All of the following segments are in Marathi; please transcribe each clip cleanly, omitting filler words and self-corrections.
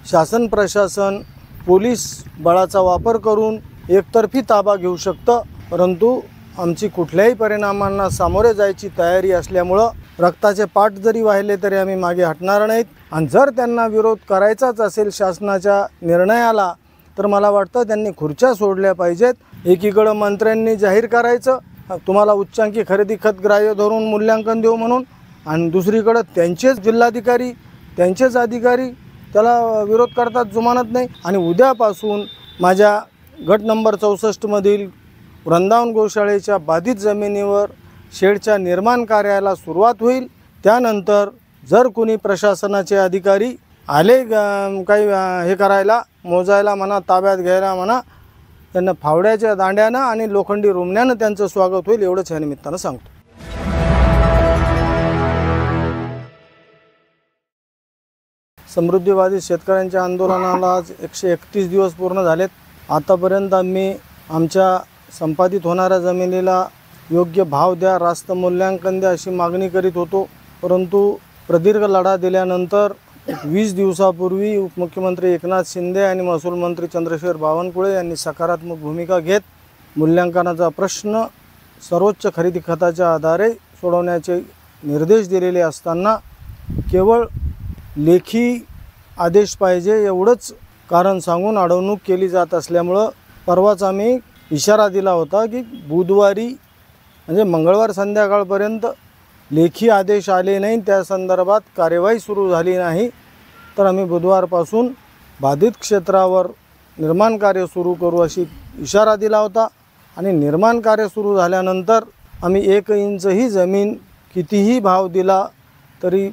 शासन प्रशासन पोलीस बळाचा वापर करून एकतर्फी ताबा घेऊ शकतं, परंतु आमची कुठल्याही परिणामांना सामोरे जायची तयारी असल्यामुळं रक्ताचे पाट जरी वाहिले तरी आम्ही मागे हटणार नाहीत। आणि जर त्यांना विरोध करायचाच असेल शासनाच्या निर्णयाला तर मला वाटतं त्यांनी खुर्च्या सोडल्या पाहिजेत। एकीकडे मंत्र्यांनी जाहीर करायचं तुम्हाला उच्चांकी खरेदी खत ग्राह्य धरून मूल्यांकन देऊ म्हणून, आणि दुसरीकडे त्यांचेच जिल्हाधिकारी त्यांचेच अधिकारी त्याला विरोध करतात, जुमानत नाही। आणि उद्यापासून माझ्या गट नंबर 64 मधील वृंदावन गोशाळेच्या बाधित जमिनीवर शेडच्या निर्माण कार्याला सुरुवात होईल। त्यानंतर जर कोणी प्रशासनाचे अधिकारी आले काही हे करायला, मोजायला म्हणा, ताब्यात घ्यायला म्हणा, त्यांना फावड्याच्या दांड्यानं आणि लोखंडी रुमण्यानं त्यांचं स्वागत होईल, एवढंच या निमित्तानं सांगतो। समृद्धीवादी शेतकऱ्यांच्या आंदोलनाला आज 131 दिवस पूर्ण झालेत। आतापर्यंत आम्ही आमच्या संपादित होणाऱ्या जमिनीला योग्य भाव द्या, रास्त मूल्यांकन द्या अशी मागणी करीत होतो, परंतु प्रदीर्घ लढा दिल्यानंतर 20 दिवसापूर्वी उपमुख्यमंत्री एकनाथ शिंदे आणि महसूल मंत्री चंद्रशेखर बावनकुळे यांनी सकारात्मक भूमिका घेत मूल्यांकनाचा प्रश्न सर्वोच्च खरेदी खताच्या आधारे सोडवण्याचे निर्देश दिलेले असताना केवळ लेखी आदेश पाहिजे एवढंच कारण सांगून अडवणूक केली जात असल्यामुळं परवाच आम्ही इशारा दिला होता की बुधवारी म्हणजे मंगळवार संध्याकाळपर्यंत लेखी आदेश आले नाही, त्या संदर्भात कार्यवाही सुरू झाली नाही तर आम्ही बुधवारपासून बाधित क्षेत्रावर निर्माण कार्य सुरू करू अशी इशारा दिला होता। आणि निर्माण कार्य सुरू झाल्यानंतर आम्ही 1 इंचही जमीन कितीही भाव दिला तरी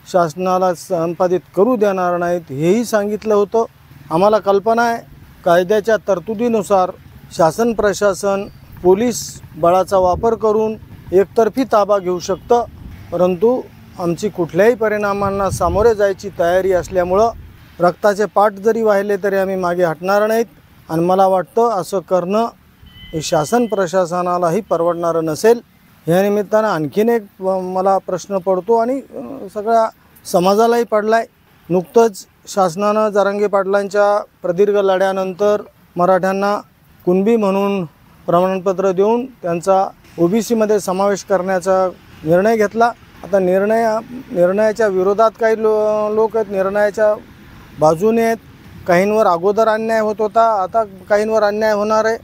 शासनाला संपादित करू देणार नाहीत हेही सांगितलं होतं। आम्हाला कल्पना आहे कायद्याच्या तरतुदीनुसार शासन प्रशासन पोलीस बळाचा वापर करून एकतर्फी ताबा घेऊ शकतं, परंतु आमची कुठल्याही परिणामांना सामोरे जायची तयारी असल्यामुळं रक्ताचे पाट जरी वाहिले तरी आम्ही मागे हटणार नाहीत। आणि मला वाटतं असं करणं हे शासन प्रशासनालाही परवडणारं नसेल। ह्या निमित्तानं आणखीन एक मला प्रश्न पडतो आणि सगळ्या समाजालाही पडला आहे। नुकतंच शासनानं जरांगे पाटलांच्या प्रदीर्घ लढ्यानंतर मराठ्यांना कुणबी म्हणून प्रमाणपत्र देऊन त्यांचा ओबीसीमध्ये समावेश करण्याचा निर्णय घेतला। आता निर्णयाच्या विरोधात काही लोक आहेत, निर्णयाच्या बाजूने आहेत। काहींवर अगोदर अन्याय होत होता, आता काहींवर अन्याय होणार आहे।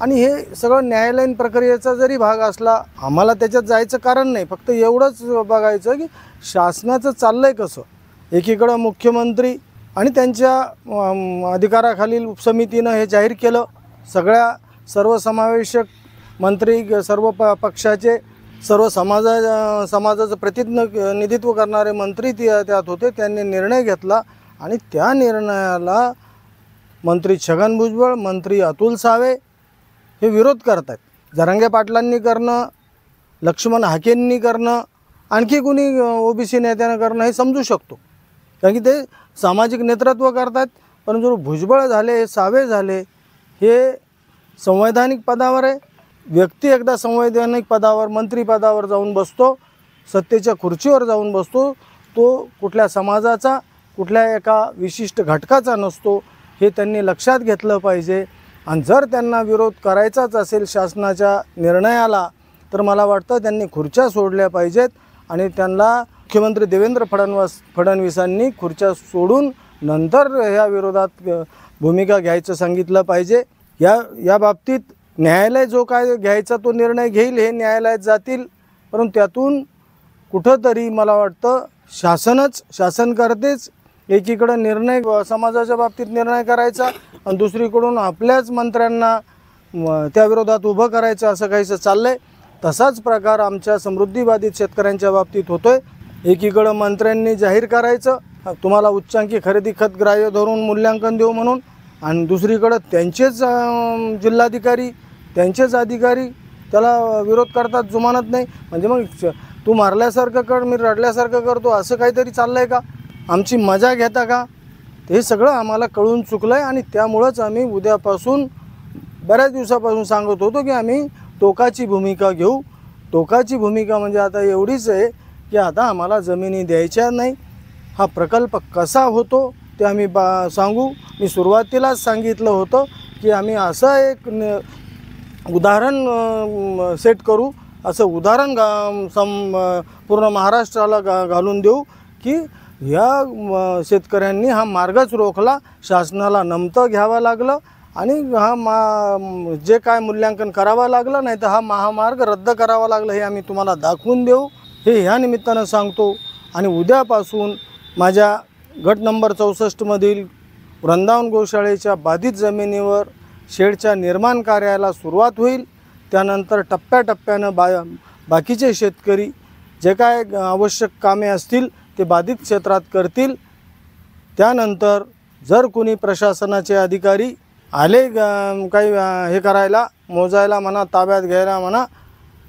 आणि हे सगळं न्यायालयीन प्रक्रियेचा जरी भाग असला आम्हाला त्याच्यात जायचं कारण नाही, फक्त एवढंच बघायचं की शासनाचं चाललं आहे कसं। एकीकडं मुख्यमंत्री आणि त्यांच्या अधिकाराखालील उपसमितीनं हे जाहीर केलं, सर्वसमावेशक मंत्री सर्व पक्षाचे सर्व समाजाचं प्रतिनिधित्व करणारे मंत्री त्यात होते, त्यांनी निर्णय घेतला आणि त्या निर्णयाला मंत्री छगन भुजबळ, मंत्री अतुल सावे हे विरोध करत आहेत। जरांगे पाटलांनी करणं, लक्ष्मण हाकेंनी करणं, आणखी कुणी ओबीसी नेत्यानं करणं हे समजू शकतो, कारण की ते सामाजिक नेतृत्व करतात। परंतु भुजबळ झाले, सावे झाले, हे संवैधानिक पदावर आहे। व्यक्ती एकदा संवैधानिक पदावर मंत्रिपदावर जाऊन बसतो, सत्तेच्या खुर्चीवर जाऊन बसतो, तो कुठल्या समाजाचा कुठल्या एका विशिष्ट घटकाचा नसतो, हे त्यांनी लक्षात घेतलं पाहिजे। आणि जर त्यांना विरोध करायचाच असेल शासनाच्या निर्णयाला तर मला वाटतं त्यांनी खुर्च्या सोडल्या पाहिजेत आणि त्यांना मुख्यमंत्री देवेंद्र फडणवीसांनी खुर्च्या सोडून नंतर ह्या विरोधात भूमिका घ्यायचं सांगितलं पाहिजे। या बाबतीत न्यायालय जो काय घ्यायचा तो निर्णय घेईल, हे न्यायालयात जातील, परंतु त्यातून कुठंतरी मला वाटतं शासनकर्तेच एकीकडे निर्णय समाजाच्या बाबतीत निर्णय करायचा आणि दुसरीकडून आपल्याच मंत्र्यांना त्या विरोधात उभं करायचं असं काहीसं चाललं आहे। तसाच प्रकार आमच्या समृद्धीबाधित शेतकऱ्यांच्या बाबतीत होतोय। एकीकडे मंत्र्यांनी जाहीर करायचं तुम्हाला उच्चांकी खरेदी खत ग्राह्य धरून मूल्यांकन देऊ म्हणून, आणि दुसरीकडे त्यांचेच जिल्हाधिकारी त्यांचेच अधिकारी त्याला विरोध करतात, जुमानत नाही। म्हणजे मग तू मारल्यासारखं कर, मी रडल्यासारखं करतो, असं काहीतरी चाललं आहे का? आमची मजा घेता का? हे सगळं आम्हाला कळून चुकलं आहे आणि त्यामुळंच आम्ही उद्यापासून बऱ्याच दिवसापासून सांगत होतो की आम्ही टोकाची भूमिका घेऊ। टोकाची भूमिका म्हणजे आता एवढीच आहे की आता आम्हाला जमिनी द्यायच्या नाही। हा प्रकल्प कसा होतो ते आम्ही सांगू. मी सुरुवातीलाच सांगितलं होतं की आम्ही असं एक उदाहरण सेट करू, असं उदाहरण पूर्ण महाराष्ट्राला घालून देऊ की या शेतकऱ्यांनी हा मार्गच रोखला, शासनाला नमतं घ्यावं लागलं आणि हा जे काय मूल्यांकन करावं लागलं, नाही तर हा महामार्ग रद्द करावा लागला, हे आम्ही तुम्हाला दाखवून देऊ, हे ह्या निमित्तानं सांगतो. आणि उद्यापासून माझ्या गट नंबर 64मधील वृंदावन गोशाळेच्या बाधित जमिनीवर शेडच्या निर्माण कार्याला सुरुवात होईल. त्यानंतर टप्प्याटप्प्यानं बाकीचे शेतकरी जे काय आवश्यक कामे असतील ते बाधित क्षेत्रात करतील. त्यानंतर जर कोणी प्रशासनाचे अधिकारी आले काही हे करायला, मोजायला म्हणा, ताब्यात घ्यायला म्हणा,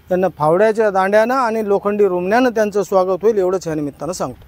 त्यांना फावड्याच्या दांड्यानं आणि लोखंडी रुमण्यानं त्यांचं स्वागत होईल, एवढंच ह्या निमित्तानं सांगतो.